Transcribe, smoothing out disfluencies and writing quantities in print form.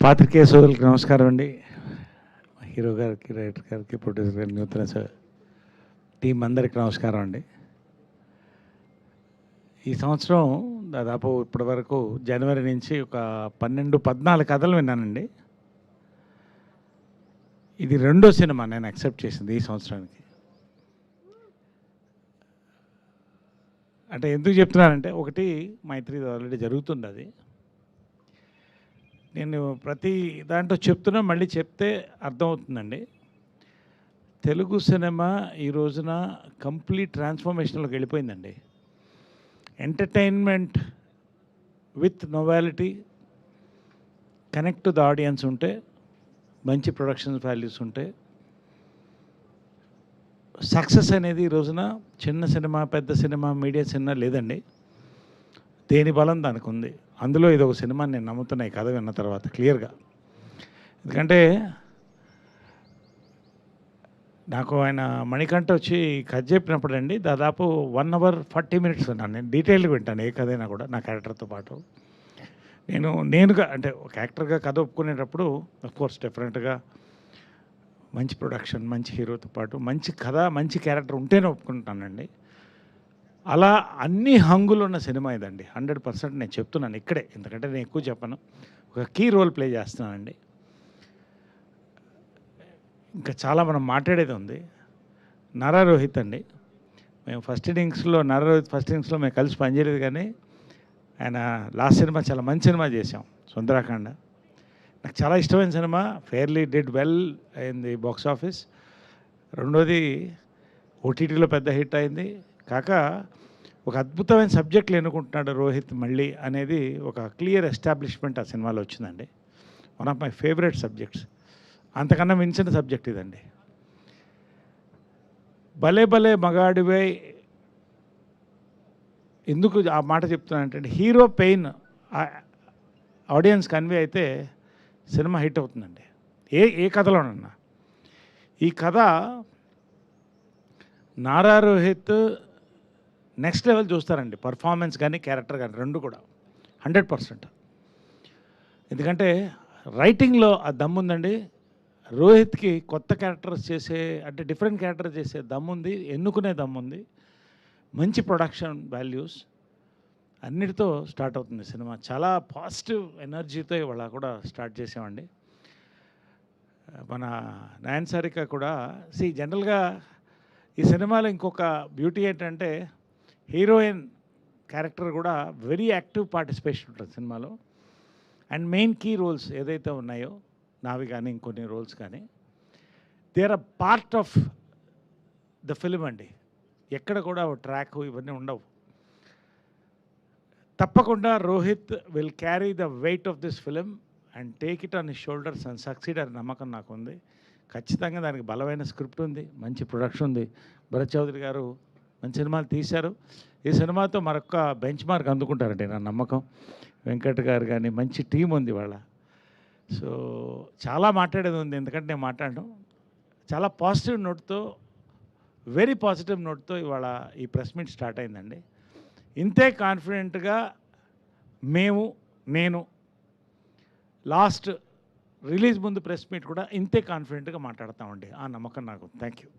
పాత్రికేయ సోదరులకు నమస్కారం అండి. హీరో గారికి, రైటర్ గారికి, ప్రొడ్యూసర్ గారికి, నూతన టీం అందరికి నమస్కారం అండి. ఈ సంవత్సరం దాదాపు ఇప్పటి వరకు జనవరి నుంచి ఒక 12-14 కథలు విన్నానండి. ఇది రెండో సినిమా నేను యాక్సెప్ట్ చేసింది ఈ సంవత్సరానికి. అంటే ఎందుకు చెప్తున్నానంటే, ఒకటి మైత్రి ఆల్రెడీ జరుగుతుంది. అది నేను ప్రతి దాంట్లో చెప్తున్నా, మళ్ళీ చెప్తే అర్థమవుతుందండి. తెలుగు సినిమా ఈ రోజున కంప్లీట్ ట్రాన్స్ఫర్మేషన్లోకి వెళ్ళిపోయిందండి. Entertainment with novelty, connect to the audience ఉంటే, మంచి ప్రొడక్షన్ వాల్యూస్ ఉంటే, సక్సెస్ అనేది ఈ రోజున చిన్న సినిమా, పెద్ద సినిమా, మీడియా సినిమా లేదండి. దేని బలం దానికి ఉంది. అందులో ఇది ఒక సినిమా నేను నమ్ముతున్నా ఈ కథ విన్న తర్వాత క్లియర్గా. ఎందుకంటే నాకు ఆయన మణికంఠ వచ్చి కథ చెప్పినప్పుడు అండి, దాదాపు 1 hour 40 minutes విన్నాను. నేను డీటెయిల్గా వింటాను ఏ కథైనా కూడా, నా క్యారెక్టర్తో పాటు. నేనుగా అంటే ఒక యాక్టర్గా కథ ఒప్పుకునేటప్పుడు అఫ్కోర్స్ డెఫినెట్గా మంచి ప్రొడక్షన్, మంచి హీరోతో పాటు మంచి కథ, మంచి క్యారెక్టర్ ఉంటేనే ఒప్పుకుంటానండి. అలా అన్ని హంగులు ఉన్న సినిమా ఇదండి. 100% నేను చెప్తున్నాను ఇక్కడే, ఎందుకంటే నేను ఎక్కువ చెప్పను. ఒక కీ రోల్ ప్లే చేస్తున్నానండి. ఇంకా చాలా మనం మాట్లాడేది ఉంది. నారా రోహిత్ అండి, మేము ఫస్ట్ ఇన్నింగ్స్లో మేము కలిసి పనిచేయలేదు, కానీ ఆయన లాస్ట్ సినిమా చాలా మంచి సినిమా చేసాం, సుందరాకాండ. నాకు చాలా ఇష్టమైన cinema. Fairly did well in the box office. రెండోది ఓటీటీలో పెద్ద హిట్ అయింది. కాక ఒక అద్భుతమైన సబ్జెక్టులు ఎన్నుకుంటున్నాడు రోహిత్ మళ్ళీ అనేది ఒక క్లియర్ ఎస్టాబ్లిష్మెంట్ ఆ సినిమాలో వచ్చిందండి. One of my favourite subjects. అంతకన్నా మించిన సబ్జెక్ట్ ఇదండి. భలే భలే మగాడివై ఎందుకు ఆ మాట చెప్తున్నానంటే, హీరో పెయిన్ ఆడియన్స్ కన్వే అయితే సినిమా హిట్ అవుతుందండి. ఏ కథలోనన్నా. ఈ కథ నారా రోహిత్ నెక్స్ట్ లెవెల్ చూస్తారండి. పర్ఫార్మెన్స్ కానీ, క్యారెక్టర్ కానీ, రెండు కూడా 100%. ఎందుకంటే రైటింగ్లో ఆ దమ్ముందండి. రోహిత్కి కొత్త క్యారెక్టర్స్ చేసే, అంటే డిఫరెంట్ క్యారెక్టర్ చేసే దమ్ముంది, ఎన్నుకునే దమ్ముంది, మంచి ప్రొడక్షన్ వాల్యూస్ అన్నిటితో స్టార్ట్ అవుతుంది సినిమా. చాలా పాజిటివ్ ఎనర్జీతో ఇవాళ కూడా స్టార్ట్ చేసామండి. మన నయన్ సారిక కూడా జనరల్గా ఈ సినిమాలో ఇంకొక బ్యూటీ ఏంటంటే, హీరోయిన్ క్యారెక్టర్ కూడా వెరీ యాక్టివ్ పార్టిసిపేషన్ ఉంటుంది సినిమాలో. అండ్ మెయిన్ కీ రోల్స్ ఏదైతే ఉన్నాయో, నావి కానీ ఇంకొన్ని రోల్స్ కానీ, they are a part of the film అండి. ఎక్కడ కూడా ట్రాక్ ఇవన్నీ ఉండవు. తప్పకుండా Rohit will carry the weight of this film and take it on his shoulders and succeed అనే నమ్మకం నాకు ఉంది. ఖచ్చితంగా దానికి బలమైన స్క్రిప్ట్ ఉంది, మంచి ప్రొడక్షన్ ఉంది. భరత్ చౌదరి గారు మంచి సినిమాలు తీశారు. ఈ సినిమాతో మరొక బెంచ్ మార్క్ అందుకుంటారండి నా నమ్మకం. వెంకట్ గారు కానీ మంచి టీం ఉంది వాళ్ళ. సో చాలా మాట్లాడేది ఉంది, ఎందుకంటే నేను మాట్లాడడం చాలా పాజిటివ్ నోట్తో, వెరీ పాజిటివ్ నోట్తో ఇవాళ ఈ ప్రెస్ మీట్ స్టార్ట్ అయిందండి. ఇంతే కాన్ఫిడెంట్గా నేను లాస్ట్ రిలీజ్ ముందు ప్రెస్ మీట్ కూడా ఇంతే కాన్ఫిడెంట్గా మాట్లాడతామండి. ఆ నమ్మకం నాకు. Thank you.